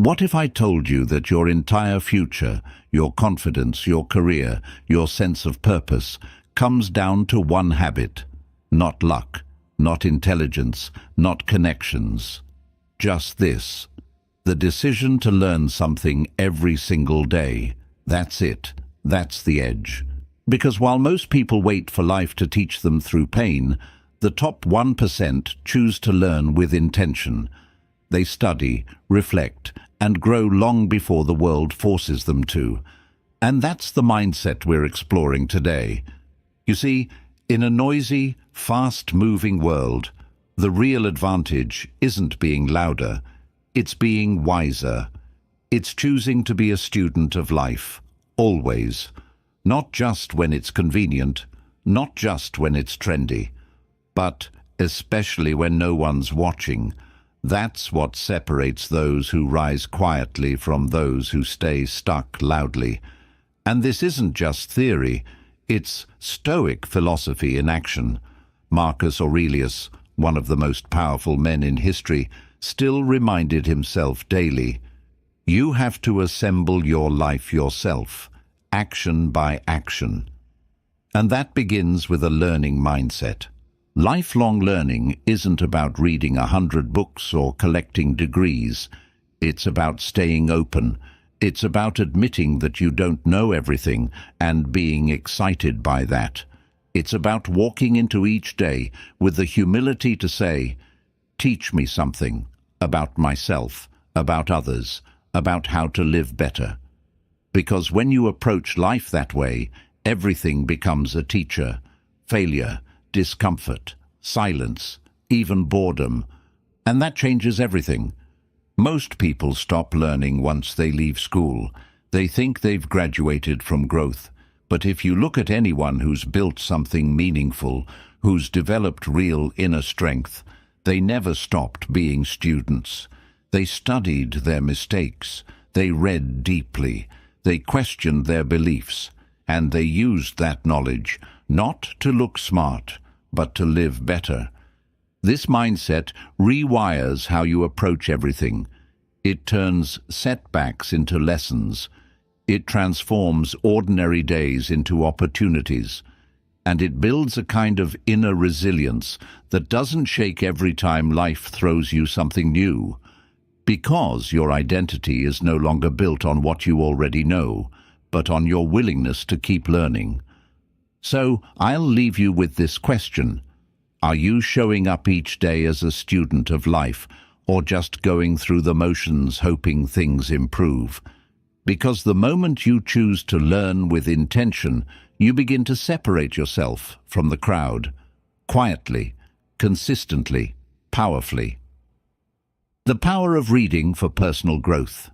What if I told you that your entire future, your confidence, your career, your sense of purpose, comes down to one habit? Not luck, not intelligence, not connections. Just this: the decision to learn something every single day. That's it. That's the edge. Because while most people wait for life to teach them through pain, the top 1% choose to learn with intention. They study, reflect, and grow long before the world forces them to. And that's the mindset we're exploring today. You see, in a noisy, fast-moving world, the real advantage isn't being louder, it's being wiser. It's choosing to be a student of life, always. Not just when it's convenient, not just when it's trendy, but especially when no one's watching. That's what separates those who rise quietly from those who stay stuck loudly. And this isn't just theory, it's Stoic philosophy in action. Marcus Aurelius, one of the most powerful men in history, still reminded himself daily, "You have to assemble your life yourself, action by action." And that begins with a learning mindset. Lifelong learning isn't about reading 100 books or collecting degrees. It's about staying open. It's about admitting that you don't know everything and being excited by that. It's about walking into each day with the humility to say, "Teach me something about myself, about others, about how to live better." Because when you approach life that way, everything becomes a teacher. Failure, discomfort, silence, even boredom. And that changes everything. Most people stop learning once they leave school. They think they've graduated from growth. But if you look at anyone who's built something meaningful, who's developed real inner strength, they never stopped being students. They studied their mistakes. They read deeply. They questioned their beliefs. And they used that knowledge, not to look smart, but to live better. This mindset rewires how you approach everything. It turns setbacks into lessons. It transforms ordinary days into opportunities. And it builds a kind of inner resilience that doesn't shake every time life throws you something new. Because your identity is no longer built on what you already know, but on your willingness to keep learning. So I'll leave you with this question. Are you showing up each day as a student of life, or just going through the motions hoping things improve? Because the moment you choose to learn with intention, you begin to separate yourself from the crowd, quietly, consistently, powerfully. The power of reading for personal growth.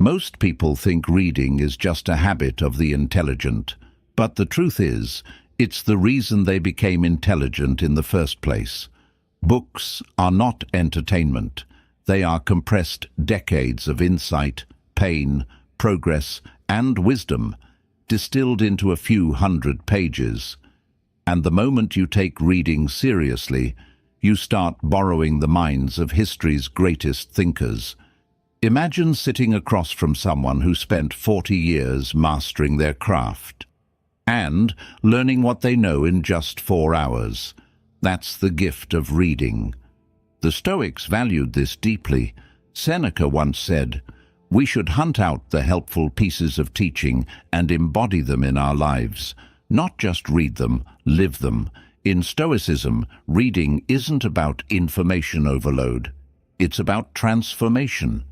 Most people think reading is just a habit of the intelligent, but the truth is, it's the reason they became intelligent in the first place. Books are not entertainment. They are compressed decades of insight, pain, progress, and wisdom, distilled into a few hundred pages. And the moment you take reading seriously, you start borrowing the minds of history's greatest thinkers. Imagine sitting across from someone who spent 40 years mastering their craft and learning what they know in just 4 hours. That's the gift of reading. The Stoics valued this deeply. Seneca once said, "We should hunt out the helpful pieces of teaching and embody them in our lives. Not just read them, live them." In Stoicism, reading isn't about information overload. It's about transformation.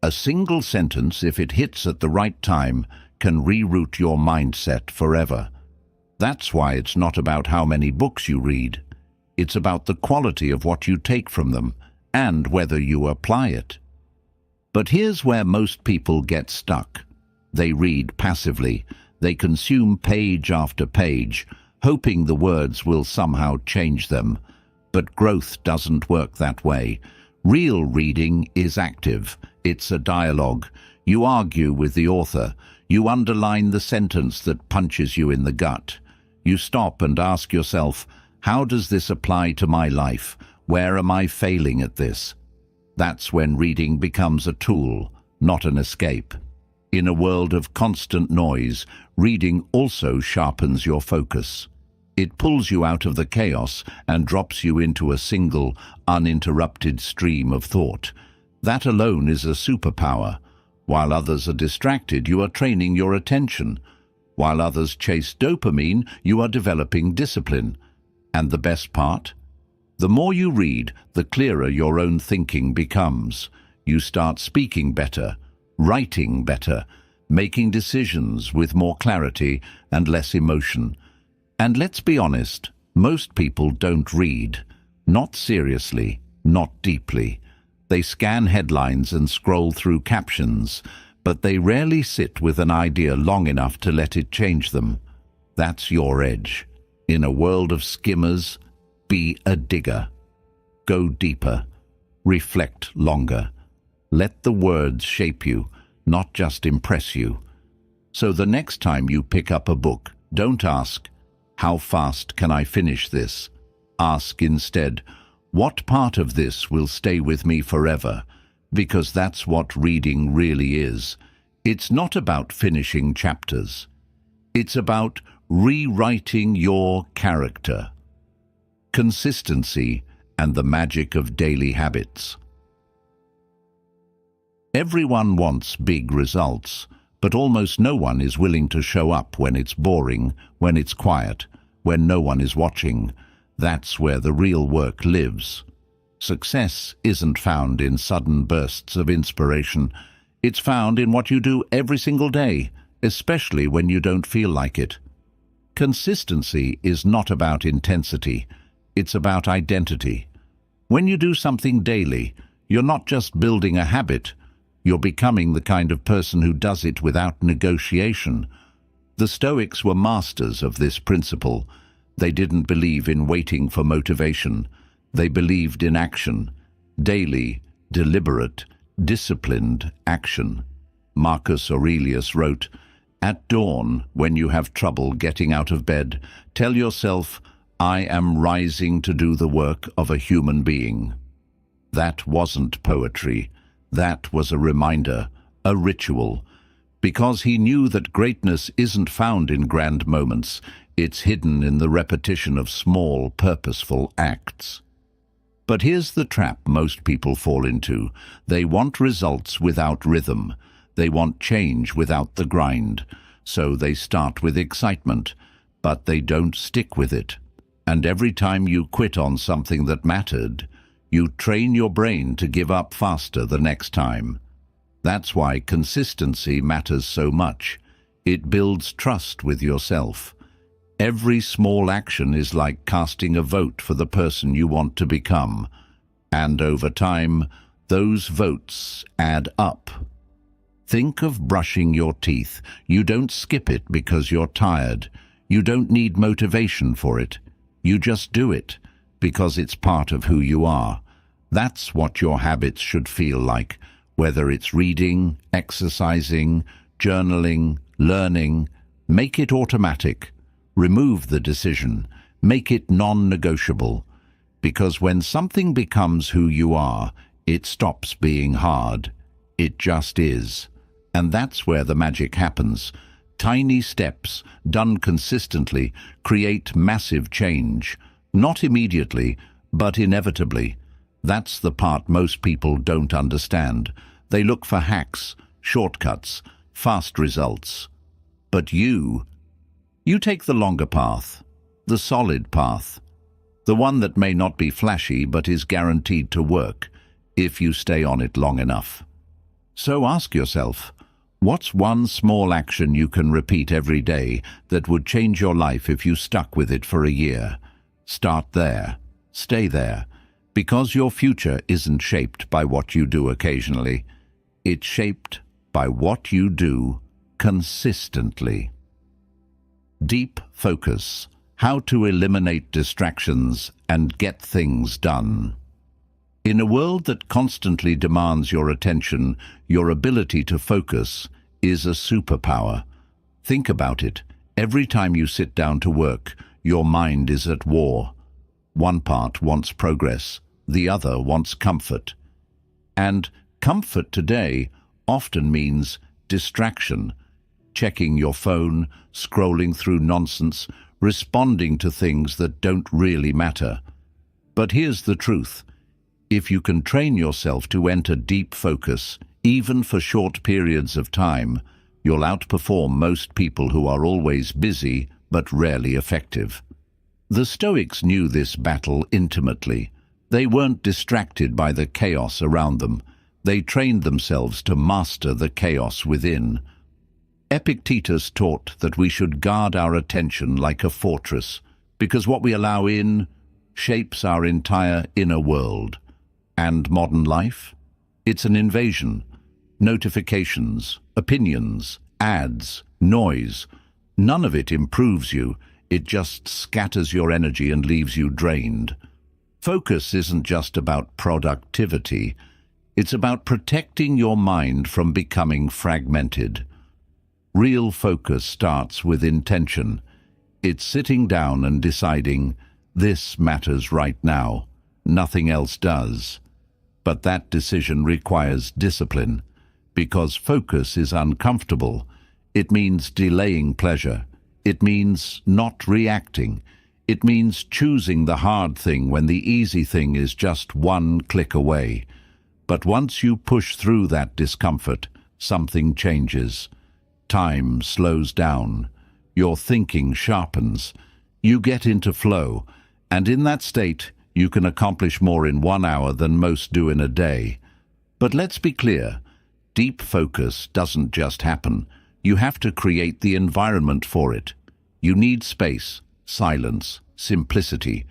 A single sentence, if it hits at the right time, can reroute your mindset forever. That's why it's not about how many books you read. It's about the quality of what you take from them and whether you apply it. But here's where most people get stuck. They read passively. They consume page after page, hoping the words will somehow change them. But growth doesn't work that way. Real reading is active. It's a dialogue. You argue with the author. You underline the sentence that punches you in the gut. You stop and ask yourself, how does this apply to my life? Where am I failing at this? That's when reading becomes a tool, not an escape. In a world of constant noise, reading also sharpens your focus. It pulls you out of the chaos and drops you into a single, uninterrupted stream of thought. That alone is a superpower. While others are distracted, you are training your attention. While others chase dopamine, you are developing discipline. And the best part? The more you read, the clearer your own thinking becomes. You start speaking better, writing better, making decisions with more clarity and less emotion. And let's be honest, most people don't read. Not seriously, not deeply. They scan headlines and scroll through captions, but they rarely sit with an idea long enough to let it change them. That's your edge. In a world of skimmers, be a digger. Go deeper. Reflect longer. Let the words shape you, not just impress you. So the next time you pick up a book, don't ask, "How fast can I finish this?" Ask instead, "What part of this will stay with me forever?" Because that's what reading really is. It's not about finishing chapters. It's about rewriting your character. Consistency and the magic of daily habits. Everyone wants big results, but almost no one is willing to show up when it's boring, when it's quiet, when no one is watching. That's where the real work lives. Success isn't found in sudden bursts of inspiration. It's found in what you do every single day, especially when you don't feel like it. Consistency is not about intensity. It's about identity. When you do something daily, you're not just building a habit. You're becoming the kind of person who does it without negotiation. The Stoics were masters of this principle. They didn't believe in waiting for motivation. They believed in action. Daily, deliberate, disciplined action. Marcus Aurelius wrote, "At dawn, when you have trouble getting out of bed, tell yourself, 'I am rising to do the work of a human being.'" That wasn't poetry. That was a reminder, a ritual. Because he knew that greatness isn't found in grand moments. It's hidden in the repetition of small, purposeful acts. But here's the trap most people fall into. They want results without rhythm. They want change without the grind. So they start with excitement, but they don't stick with it. And every time you quit on something that mattered, you train your brain to give up faster the next time. That's why consistency matters so much. It builds trust with yourself. Every small action is like casting a vote for the person you want to become. And over time, those votes add up. Think of brushing your teeth. You don't skip it because you're tired. You don't need motivation for it. You just do it because it's part of who you are. That's what your habits should feel like, whether it's reading, exercising, journaling, learning. Make it automatic. Remove the decision. Make it non-negotiable. Because when something becomes who you are, it stops being hard. It just is. And that's where the magic happens. Tiny steps, done consistently, create massive change. Not immediately, but inevitably. That's the part most people don't understand. They look for hacks, shortcuts, fast results. But you take the longer path, the solid path, the one that may not be flashy but is guaranteed to work if you stay on it long enough. So ask yourself, what's one small action you can repeat every day that would change your life if you stuck with it for a year? Start there. Stay there. Because your future isn't shaped by what you do occasionally. It's shaped by what you do consistently. Deep focus. How to eliminate distractions and get things done. In a world that constantly demands your attention, your ability to focus is a superpower. Think about it. Every time you sit down to work, your mind is at war. One part wants progress, the other wants comfort. And comfort today often means distraction, checking your phone, scrolling through nonsense, responding to things that don't really matter. But here's the truth. If you can train yourself to enter deep focus, even for short periods of time, you'll outperform most people who are always busy but rarely effective. The Stoics knew this battle intimately. They weren't distracted by the chaos around them. They trained themselves to master the chaos within. Epictetus taught that we should guard our attention like a fortress, because what we allow in shapes our entire inner world. And modern life? It's an invasion. Notifications, opinions, ads, noise. None of it improves you. It just scatters your energy and leaves you drained. Focus isn't just about productivity. It's about protecting your mind from becoming fragmented. Real focus starts with intention. It's sitting down and deciding, this matters right now. Nothing else does. But that decision requires discipline, because focus is uncomfortable. It means delaying pleasure. It means not reacting. It means choosing the hard thing when the easy thing is just one click away. But once you push through that discomfort, something changes. Time slows down. Your thinking sharpens. You get into flow, and in that state, you can accomplish more in 1 hour than most do in a day. But let's be clear, deep focus doesn't just happen. You have to create the environment for it. You need space, silence, simplicity.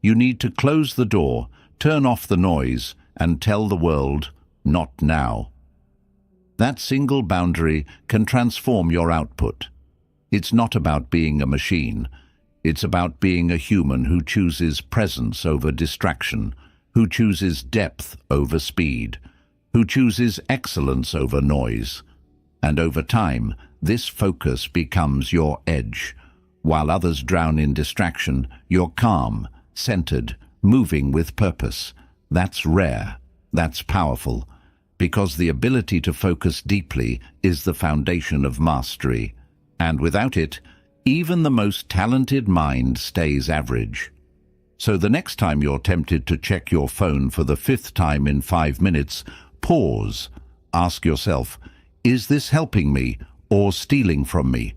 You need to close the door, turn off the noise, and tell the world, not now. That single boundary can transform your output. It's not about being a machine. It's about being a human who chooses presence over distraction, who chooses depth over speed, who chooses excellence over noise. And over time, this focus becomes your edge. While others drown in distraction, you're calm, centered, moving with purpose. That's rare. That's powerful. Because the ability to focus deeply is the foundation of mastery. And without it, even the most talented mind stays average. So the next time you're tempted to check your phone for the 5th time in 5 minutes, pause. Ask yourself, is this helping me or stealing from me?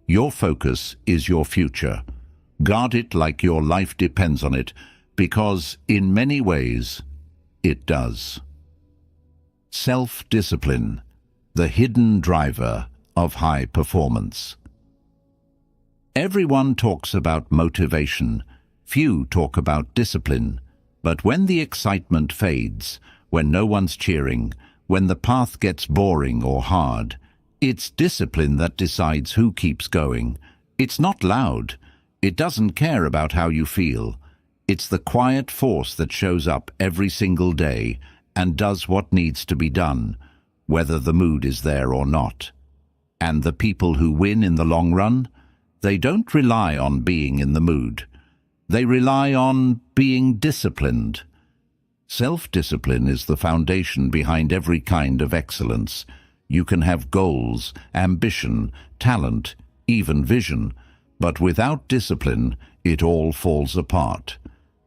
Your focus is your future. Guard it like your life depends on it, because in many ways, it does. Self-discipline, the hidden driver of high performance. Everyone talks about motivation. Few talk about discipline. But when the excitement fades, when no one's cheering, when the path gets boring or hard, it's discipline that decides who keeps going. It's not loud. It doesn't care about how you feel. It's the quiet force that shows up every single day and does what needs to be done, whether the mood is there or not. And the people who win in the long run, they don't rely on being in the mood. They rely on being disciplined. Self-discipline is the foundation behind every kind of excellence. You can have goals, ambition, talent, even vision, but without discipline, it all falls apart.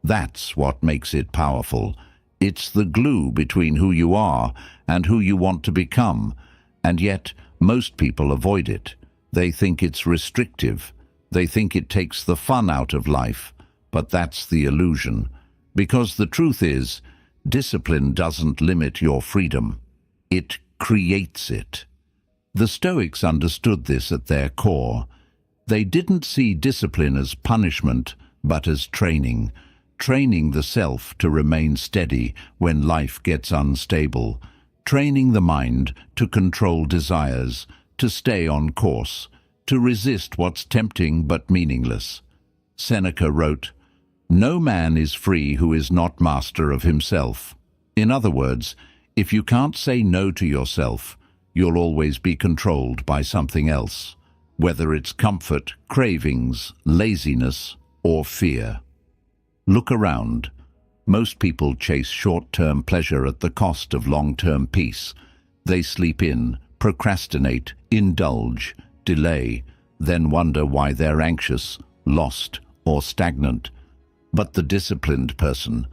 That's what makes it powerful. It's the glue between who you are and who you want to become, and yet most people avoid it. They think it's restrictive. They think it takes the fun out of life, but that's the illusion. Because the truth is, discipline doesn't limit your freedom. It creates it. The Stoics understood this at their core. They didn't see discipline as punishment, but as training. Training the self to remain steady when life gets unstable. Training the mind to control desires, to stay on course, to resist what's tempting but meaningless. Seneca wrote, "No man is free who is not master of himself." In other words, if you can't say no to yourself, you'll always be controlled by something else, whether it's comfort, cravings, laziness, or fear. Look around. Most people chase short-term pleasure at the cost of long-term peace. They sleep in, procrastinate, indulge, delay, then wonder why they're anxious, lost, or stagnant. But the disciplined person,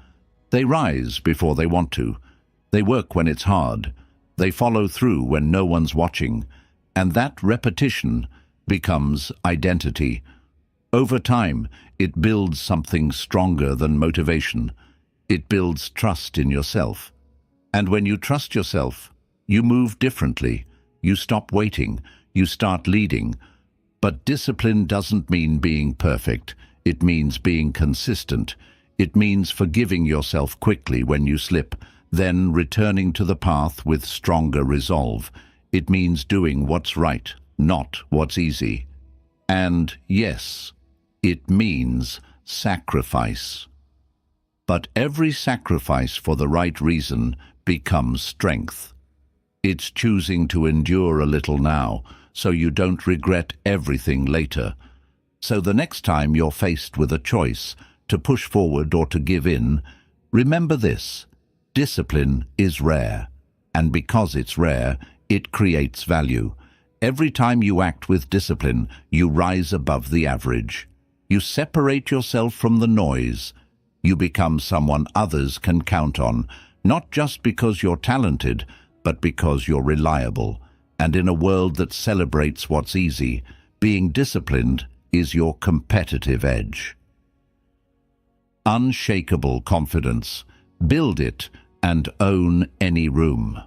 they rise before they want to. They work when it's hard. They follow through when no one's watching. And that repetition becomes identity. Over time, it builds something stronger than motivation. It builds trust in yourself. And when you trust yourself, you move differently. You stop waiting. You start leading. But discipline doesn't mean being perfect. It means being consistent. It means forgiving yourself quickly when you slip, then returning to the path with stronger resolve. It means doing what's right, not what's easy. And yes, it means sacrifice. But every sacrifice for the right reason becomes strength. It's choosing to endure a little now, so you don't regret everything later. So the next time you're faced with a choice, to push forward or to give in, remember this: discipline is rare, and because it's rare, it creates value. Every time you act with discipline, you rise above the average. You separate yourself from the noise. You become someone others can count on, not just because you're talented, but because you're reliable. And in a world that celebrates what's easy, being disciplined is your competitive edge. Unshakable confidence. Build it and own any room.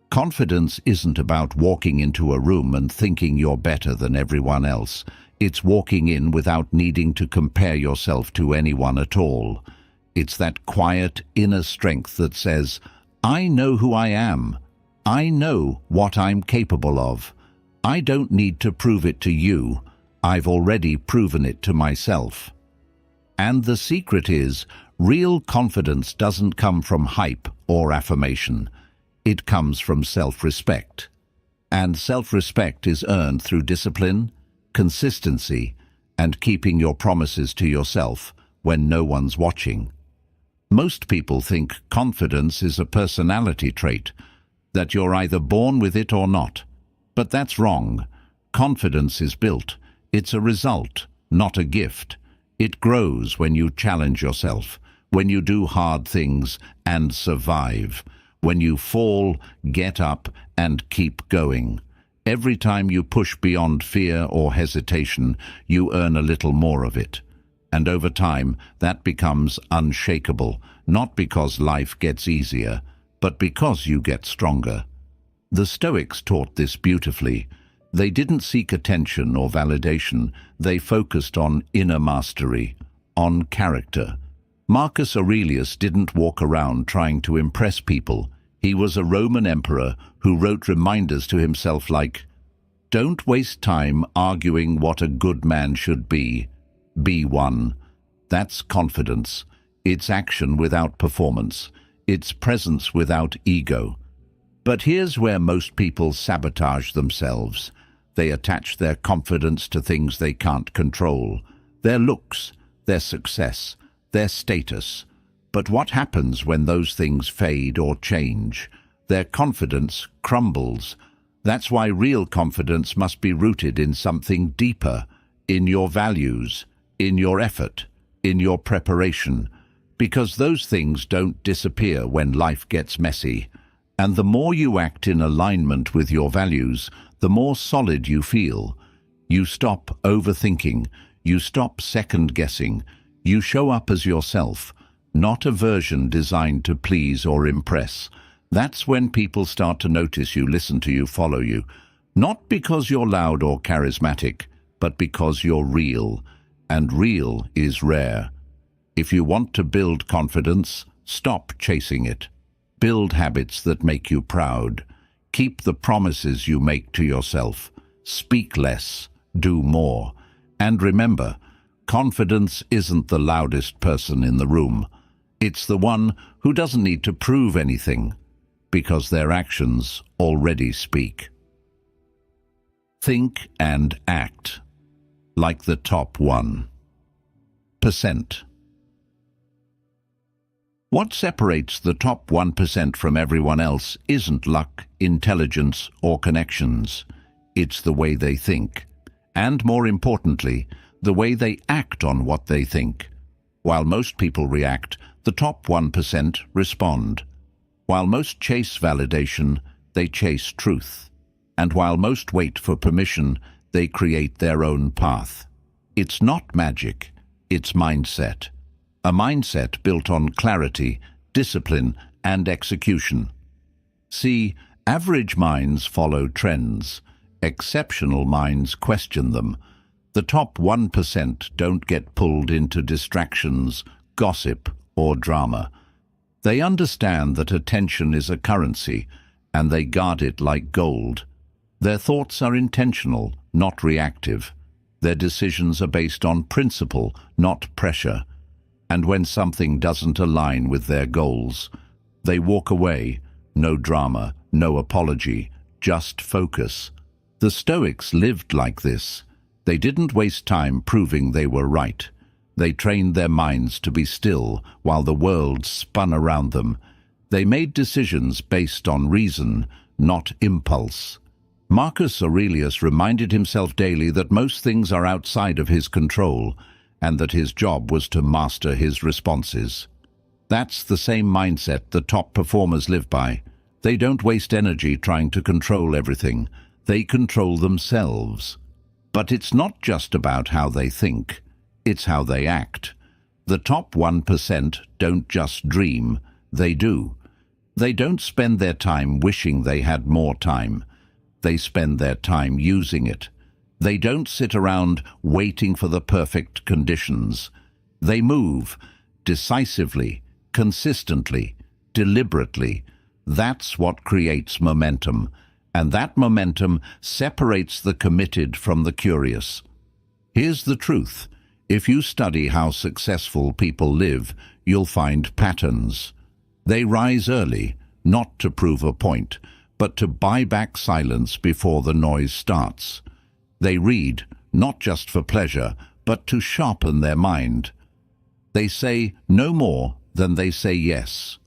Confidence isn't about walking into a room and thinking you're better than everyone else. It's walking in without needing to compare yourself to anyone at all. It's that quiet inner strength that says, I know who I am. I know what I'm capable of. I don't need to prove it to you. I've already proven it to myself. And the secret is, real confidence doesn't come from hype or affirmation. It comes from self-respect. And self-respect is earned through discipline, consistency, and keeping your promises to yourself when no one's watching. Most people think confidence is a personality trait, that you're either born with it or not. But that's wrong. Confidence is built. It's a result, not a gift. It grows when you challenge yourself, when you do hard things and survive, when you fall, get up, and keep going. Every time you push beyond fear or hesitation, you earn a little more of it. And over time, that becomes unshakable, not because life gets easier, but because you get stronger. The Stoics taught this beautifully. They didn't seek attention or validation. They focused on inner mastery, on character. Marcus Aurelius didn't walk around trying to impress people. He was a Roman emperor who wrote reminders to himself like, "Don't waste time arguing what a good man should be. Be one." That's confidence. It's action without performance. It's presence without ego. But here's where most people sabotage themselves. They attach their confidence to things they can't control. Their looks, their success, their status. But what happens when those things fade or change? Their confidence crumbles. That's why real confidence must be rooted in something deeper, in your values, in your effort, in your preparation. Because those things don't disappear when life gets messy. And the more you act in alignment with your values, the more solid you feel. You stop overthinking. You stop second-guessing. You show up as yourself, not a version designed to please or impress. That's when people start to notice you, listen to you, follow you. Not because you're loud or charismatic, but because you're real. And real is rare. If you want to build confidence, stop chasing it. Build habits that make you proud. Keep the promises you make to yourself. Speak less, do more. And remember, confidence isn't the loudest person in the room. It's the one who doesn't need to prove anything, because their actions already speak. Think and act like the top 1%. What separates the top 1% from everyone else isn't luck, intelligence, or connections. It's the way they think. And more importantly, the way they act on what they think. While most people react, the top 1% respond. While most chase validation, they chase truth. And while most wait for permission, they create their own path. It's not magic, it's mindset. A mindset built on clarity, discipline, and execution. See, average minds follow trends. Exceptional minds question them. The top 1% don't get pulled into distractions, gossip, or drama. They understand that attention is a currency, and they guard it like gold. Their thoughts are intentional, not reactive. Their decisions are based on principle, not pressure. And when something doesn't align with their goals, they walk away. No drama, no apology, just focus. The Stoics lived like this. They didn't waste time proving they were right. They trained their minds to be still while the world spun around them. They made decisions based on reason, not impulse. Marcus Aurelius reminded himself daily that most things are outside of his control, and that his job was to master his responses. That's the same mindset the top performers live by. They don't waste energy trying to control everything. They control themselves. But it's not just about how they think, it's how they act. The top 1% don't just dream, they do. They don't spend their time wishing they had more time. They spend their time using it. They don't sit around waiting for the perfect conditions. They move decisively, consistently, deliberately. That's what creates momentum, and that momentum separates the committed from the curious. Here's the truth. If you study how successful people live, you'll find patterns. They rise early, not to prove a point, but to buy back silence before the noise starts. They read, not just for pleasure, but to sharpen their mind. They say no more than they say yes.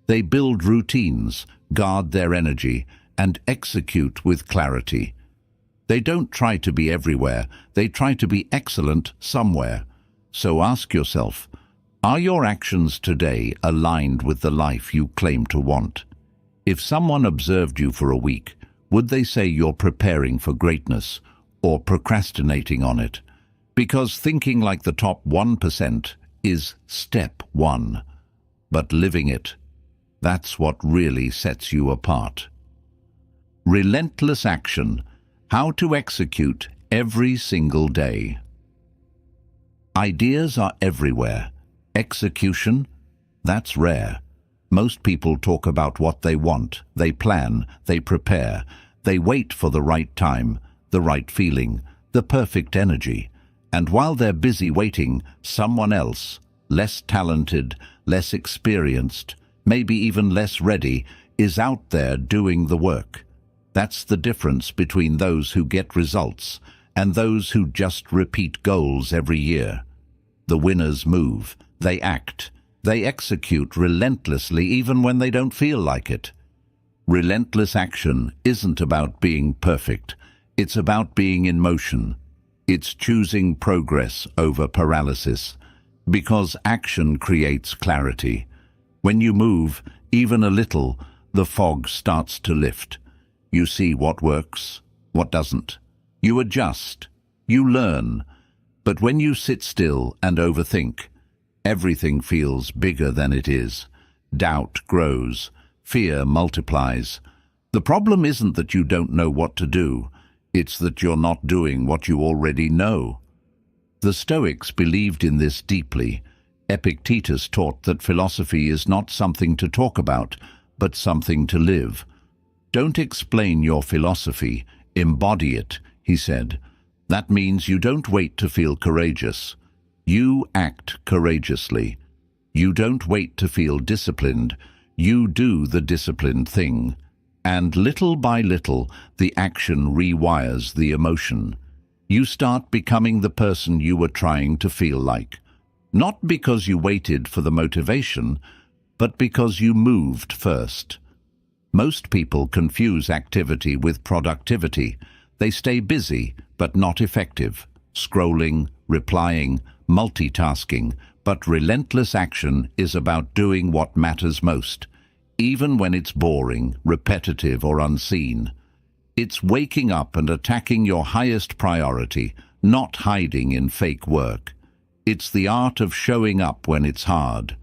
They build routines, guard their energy, and execute with clarity. They don't try to be everywhere, they try to be excellent somewhere. So ask yourself, are your actions today aligned with the life you claim to want? If someone observed you for a week, would they say you're preparing for greatness or procrastinating on it? Because thinking like the top 1% is step one. But living it, that's what really sets you apart. Relentless action. How to execute every single day. Ideas are everywhere. Execution? That's rare. Most people talk about what they want, they plan, they prepare, they wait for the right time, the right feeling, the perfect energy. And while they're busy waiting, someone else, less talented, less experienced, maybe even less ready, is out there doing the work. That's the difference between those who get results and those who just repeat goals every year. The winners move, they act, they execute relentlessly even when they don't feel like it. Relentless action isn't about being perfect, it's about being in motion. It's choosing progress over paralysis, because action creates clarity. When you move, even a little, the fog starts to lift. You see what works, what doesn't. You adjust, you learn. But when you sit still and overthink, everything feels bigger than it is. Doubt grows, fear multiplies. The problem isn't that you don't know what to do, it's that you're not doing what you already know. The Stoics believed in this deeply. Epictetus taught that philosophy is not something to talk about, but something to live. Don't explain your philosophy, embody it, he said. That means you don't wait to feel courageous. You act courageously. You don't wait to feel disciplined. You do the disciplined thing. And little by little, the action rewires the emotion. You start becoming the person you were trying to feel like. Not because you waited for the motivation, but because you moved first. Most people confuse activity with productivity. They stay busy, but not effective, scrolling, replying, multitasking, but relentless action is about doing what matters most, even when it's boring, repetitive, or unseen. It's waking up and attacking your highest priority, not hiding in fake work. It's the art of showing up when it's hard.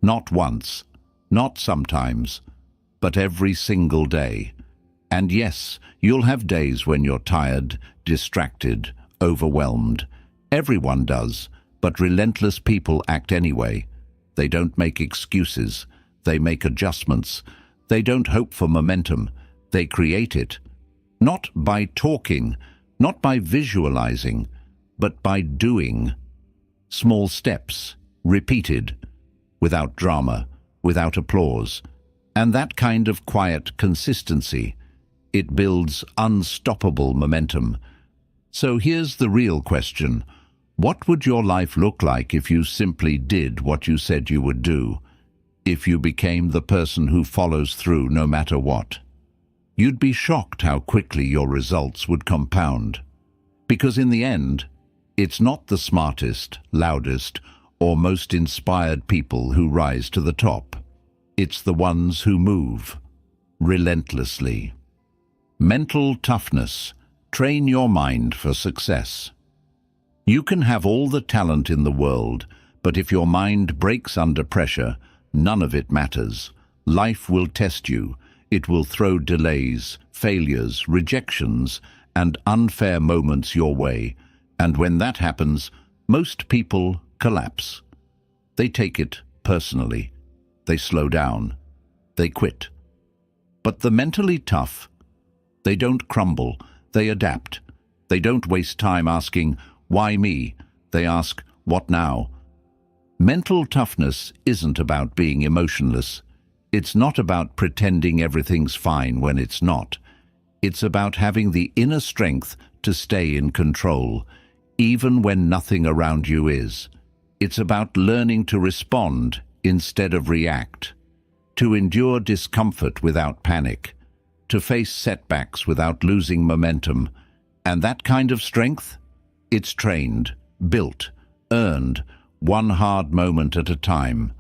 Not once, not sometimes, but every single day. And yes, you'll have days when you're tired, distracted, overwhelmed. Everyone does, but relentless people act anyway. They don't make excuses. They make adjustments. They don't hope for momentum. They create it. Not by talking, not by visualizing, but by doing. Small steps, repeated, without drama, without applause. And that kind of quiet consistency, it builds unstoppable momentum. So here's the real question. What would your life look like if you simply did what you said you would do? If you became the person who follows through no matter what? You'd be shocked how quickly your results would compound. Because in the end, it's not the smartest, loudest, or most inspired people who rise to the top. It's the ones who move relentlessly. Mental toughness. Train your mind for success. You can have all the talent in the world, but if your mind breaks under pressure, none of it matters. Life will test you. It will throw delays, failures, rejections, and unfair moments your way. And when that happens, most people collapse. They take it personally. They slow down. They quit. But the mentally tough, they don't crumble. They adapt. They don't waste time asking, "Why me?" They ask, "What now?" Mental toughness isn't about being emotionless. It's not about pretending everything's fine when it's not. It's about having the inner strength to stay in control, even when nothing around you is. It's about learning to respond instead of react, to endure discomfort without panic, to face setbacks without losing momentum. And that kind of strength? It's trained, built, earned, one hard moment at a time.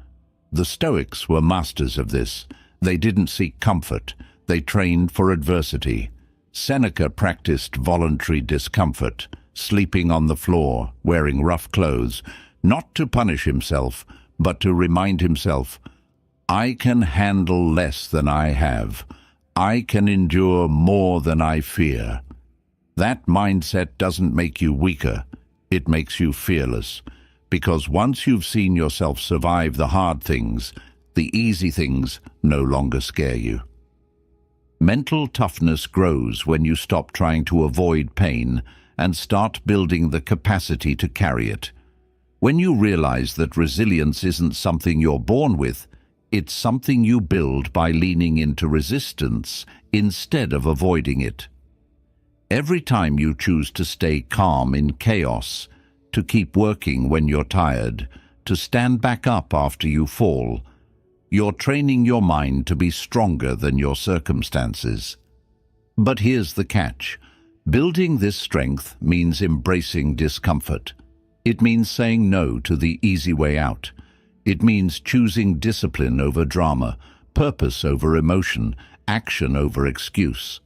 The Stoics were masters of this. They didn't seek comfort. They trained for adversity. Seneca practiced voluntary discomfort, sleeping on the floor, wearing rough clothes, not to punish himself, but to remind himself, "I can handle less than I have. I can endure more than I fear." That mindset doesn't make you weaker. It makes you fearless. Because once you've seen yourself survive the hard things, the easy things no longer scare you. Mental toughness grows when you stop trying to avoid pain and start building the capacity to carry it. When you realize that resilience isn't something you're born with, it's something you build by leaning into resistance instead of avoiding it. Every time you choose to stay calm in chaos, to keep working when you're tired, to stand back up after you fall, you're training your mind to be stronger than your circumstances. But here's the catch. Building this strength means embracing discomfort. It means saying no to the easy way out. It means choosing discipline over drama, purpose over emotion, action over excuse.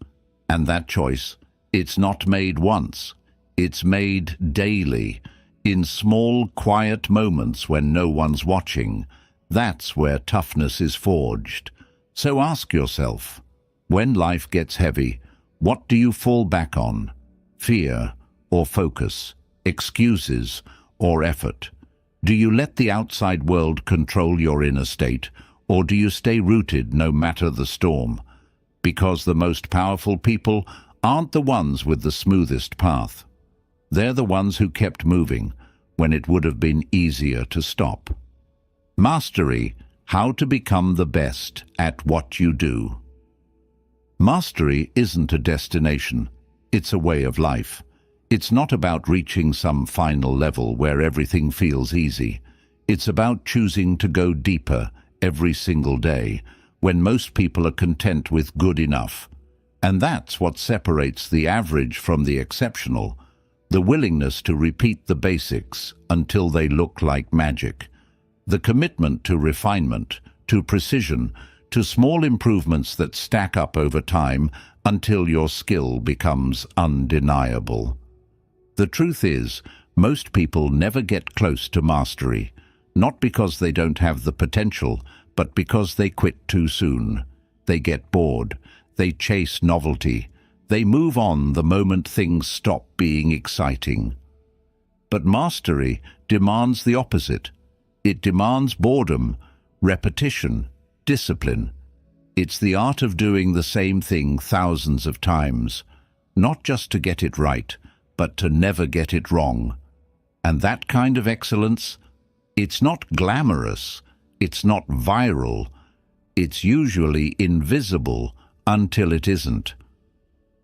And that choice, it's not made once. It's made daily, in small, quiet moments when no one's watching. That's where toughness is forged. So ask yourself, when life gets heavy, what do you fall back on? Fear or focus? Excuses or effort? Do you let the outside world control your inner state, or do you stay rooted no matter the storm? Because the most powerful people aren't the ones with the smoothest path. They're the ones who kept moving when it would have been easier to stop. Mastery: how to become the best at what you do. Mastery isn't a destination, it's a way of life. It's not about reaching some final level where everything feels easy. It's about choosing to go deeper every single day, when most people are content with good enough. And that's what separates the average from the exceptional, the willingness to repeat the basics until they look like magic, the commitment to refinement, to precision, to small improvements that stack up over time until your skill becomes undeniable. The truth is, most people never get close to mastery, not because they don't have the potential, but because they quit too soon. They get bored, they chase novelty, they move on the moment things stop being exciting. But mastery demands the opposite. It demands boredom, repetition, discipline. It's the art of doing the same thing thousands of times, not just to get it right, but to never get it wrong. And that kind of excellence, it's not glamorous, it's not viral, it's usually invisible until it isn't.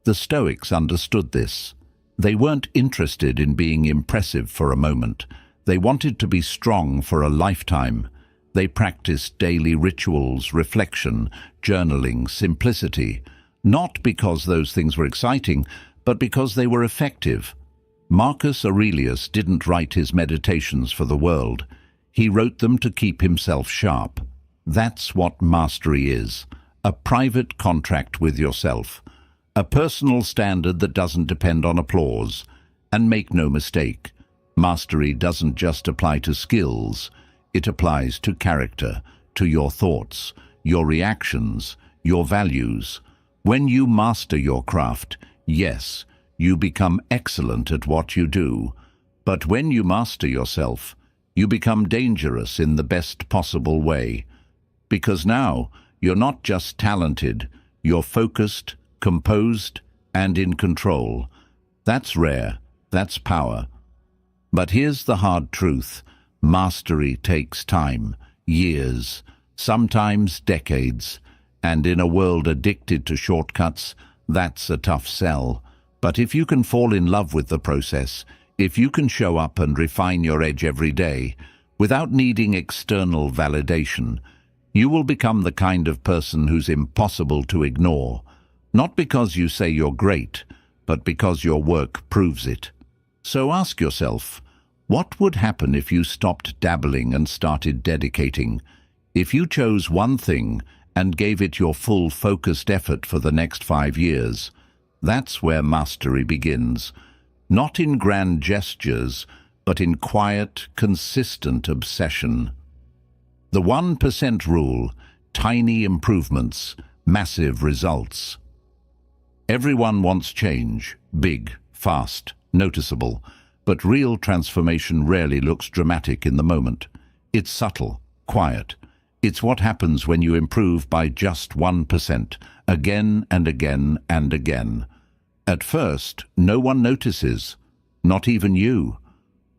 The Stoics understood this. They weren't interested in being impressive for a moment. They wanted to be strong for a lifetime. They practiced daily rituals, reflection, journaling, simplicity, not because those things were exciting, but because they were effective. Marcus Aurelius didn't write his meditations for the world. He wrote them to keep himself sharp. That's what mastery is, a private contract with yourself, a personal standard that doesn't depend on applause. And make no mistake, mastery doesn't just apply to skills, it applies to character, to your thoughts, your reactions, your values. When you master your craft, yes, you become excellent at what you do. But when you master yourself, you become dangerous in the best possible way. Because now, you're not just talented, you're focused, composed, and in control. That's rare, that's power. But here's the hard truth. Mastery takes time, years, sometimes decades. And in a world addicted to shortcuts, that's a tough sell. But if you can fall in love with the process, if you can show up and refine your edge every day, without needing external validation, you will become the kind of person who's impossible to ignore. Not because you say you're great, but because your work proves it. So ask yourself, what would happen if you stopped dabbling and started dedicating? If you chose one thing and gave it your full focused effort for the next 5 years, that's where mastery begins. Not in grand gestures, but in quiet, consistent obsession. The 1% rule, tiny improvements, massive results. Everyone wants change, big, fast, noticeable, but real transformation rarely looks dramatic in the moment. It's subtle, quiet. It's what happens when you improve by just 1%, again and again and again. At first, no one notices, not even you.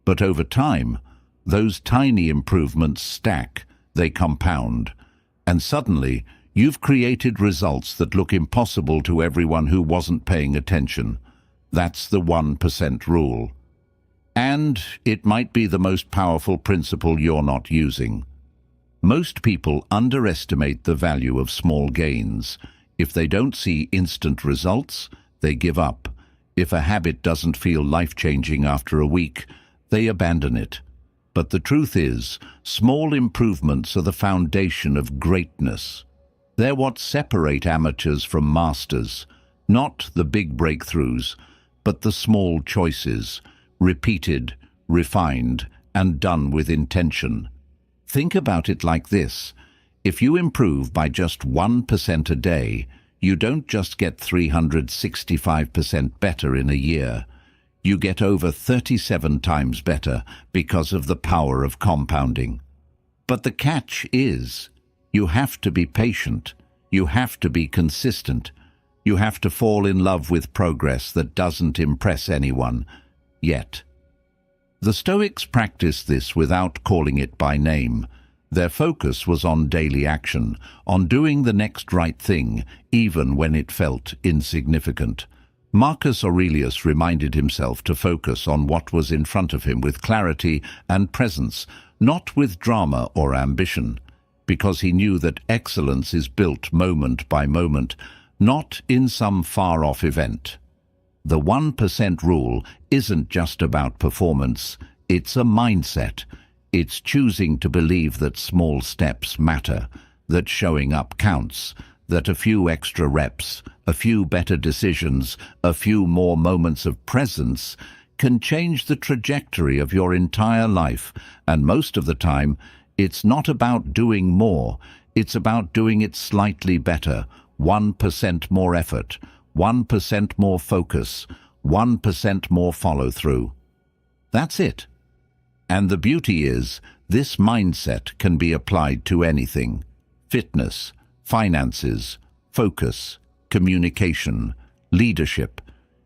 But over time, those tiny improvements stack, they compound, and suddenly you've created results that look impossible to everyone who wasn't paying attention. That's the 1% rule. And it might be the most powerful principle you're not using. Most people underestimate the value of small gains. If they don't see instant results, they give up. If a habit doesn't feel life-changing after a week, they abandon it. But the truth is, small improvements are the foundation of greatness. They're what separate amateurs from masters, not the big breakthroughs, but the small choices, repeated, refined, and done with intention. Think about it like this. If you improve by just 1% a day, you don't just get 365% better in a year. You get over 37 times better because of the power of compounding. But the catch is, you have to be patient. You have to be consistent. You have to fall in love with progress that doesn't impress anyone, yet. The Stoics practiced this without calling it by name. Their focus was on daily action, on doing the next right thing, even when it felt insignificant. Marcus Aurelius reminded himself to focus on what was in front of him with clarity and presence, not with drama or ambition. because he knew that excellence is built moment by moment, not in some far-off event. The 1% rule isn't just about performance, it's a mindset. It's choosing to believe that small steps matter, that showing up counts, that a few extra reps, a few better decisions, a few more moments of presence can change the trajectory of your entire life. And most of the time, it's not about doing more, it's about doing it slightly better, 1% more effort, 1% more focus, 1% more follow-through. That's it. And the beauty is, this mindset can be applied to anything. Fitness, finances, focus, communication, leadership.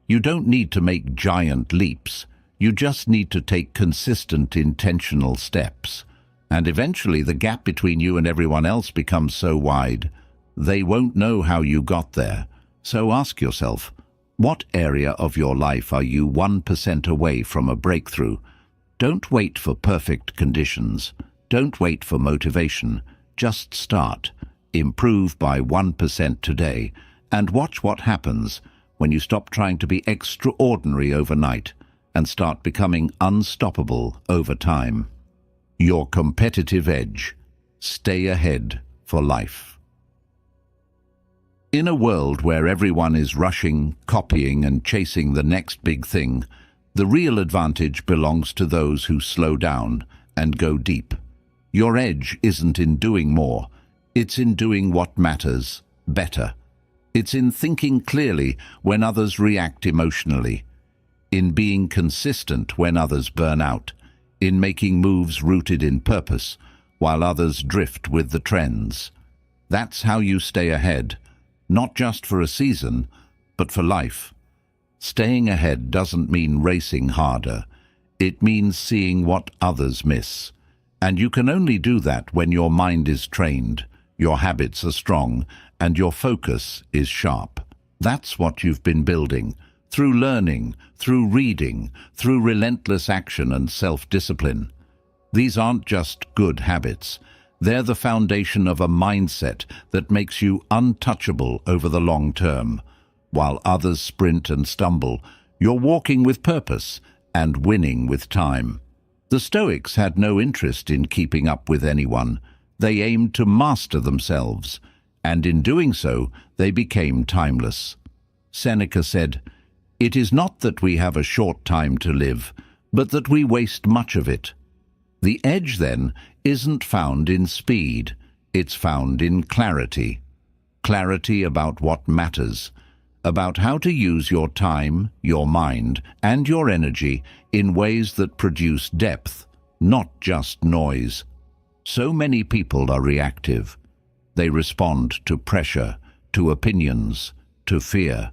You don't need to make giant leaps. You just need to take consistent, intentional steps. And eventually the gap between you and everyone else becomes so wide, they won't know how you got there. So ask yourself, what area of your life are you 1% away from a breakthrough? Don't wait for perfect conditions. Don't wait for motivation. Just start. Improve by 1% today, and watch what happens when you stop trying to be extraordinary overnight and start becoming unstoppable over time. Your competitive edge. Stay ahead for life. In a world where everyone is rushing, copying, and chasing the next big thing, the real advantage belongs to those who slow down and go deep. Your edge isn't in doing more, it's in doing what matters better. It's in thinking clearly when others react emotionally, in being consistent when others burn out, in making moves rooted in purpose while others drift with the trends. That's how you stay ahead, not just for a season, but for life. Staying ahead doesn't mean racing harder. It means seeing what others miss. And you can only do that when your mind is trained, your habits are strong, and your focus is sharp. That's what you've been building, through learning, through reading, through relentless action and self-discipline. These aren't just good habits. They're the foundation of a mindset that makes you untouchable over the long term. While others sprint and stumble, you're walking with purpose and winning with time. The Stoics had no interest in keeping up with anyone. They aimed to master themselves, and in doing so, they became timeless. Seneca said, "It is not that we have a short time to live, but that we waste much of it." The edge, then, isn't found in speed, it's found in clarity. Clarity about what matters, about how to use your time, your mind, and your energy in ways that produce depth, not just noise. So many people are reactive. They respond to pressure, to opinions, to fear.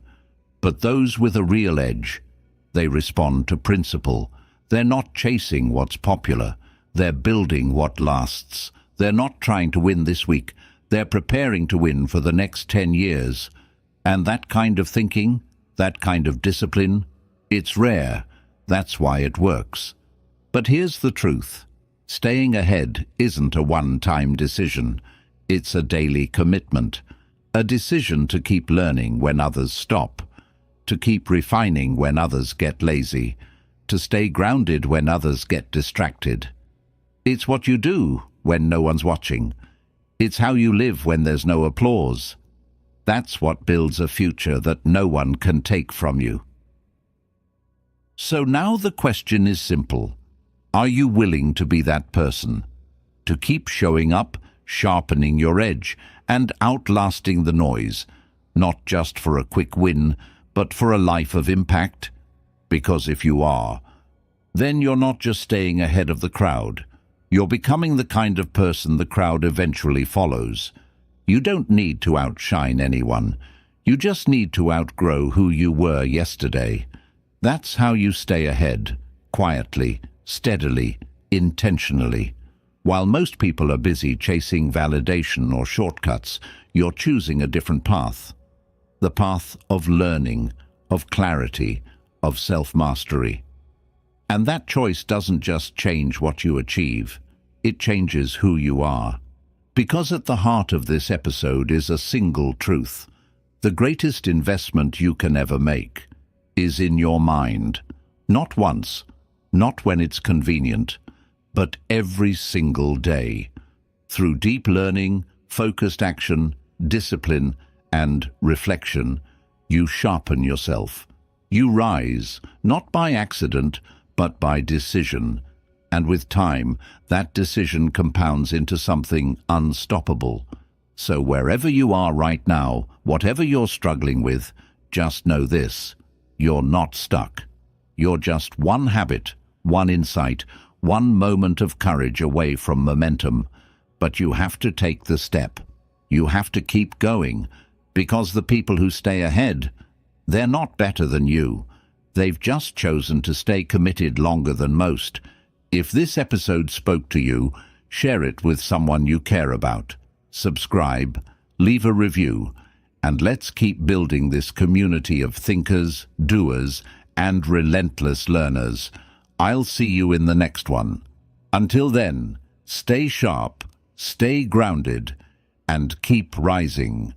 But those with a real edge, they respond to principle. They're not chasing what's popular. They're building what lasts. They're not trying to win this week. They're preparing to win for the next 10 years. And that kind of thinking, that kind of discipline, it's rare. That's why it works. But here's the truth. Staying ahead isn't a one-time decision. It's a daily commitment. A decision to keep learning when others stop, to keep refining when others get lazy, to stay grounded when others get distracted. It's what you do when no one's watching. It's how you live when there's no applause. That's what builds a future that no one can take from you. So now the question is simple. Are you willing to be that person? To keep showing up, sharpening your edge, and outlasting the noise, not just for a quick win, but for a life of impact? Because if you are, then you're not just staying ahead of the crowd. You're becoming the kind of person the crowd eventually follows. You don't need to outshine anyone. You just need to outgrow who you were yesterday. That's how you stay ahead, quietly, steadily, intentionally. While most people are busy chasing validation or shortcuts, you're choosing a different path. The path of learning, of clarity, of self-mastery. And that choice doesn't just change what you achieve, it changes who you are. Because at the heart of this episode is a single truth. The greatest investment you can ever make is in your mind. Not once, not when it's convenient, but every single day. Through deep learning, focused action, discipline, and reflection, you sharpen yourself. You rise, not by accident, but by decision. And with time, that decision compounds into something unstoppable. So wherever you are right now, whatever you're struggling with, just know this: you're not stuck. You're just one habit, one insight, one moment of courage away from momentum. But you have to take the step. You have to keep going, because the people who stay ahead, they're not better than you. They've just chosen to stay committed longer than most. If this episode spoke to you, share it with someone you care about. Subscribe, leave a review, and let's keep building this community of thinkers, doers, and relentless learners. I'll see you in the next one. Until then, stay sharp, stay grounded, and keep rising.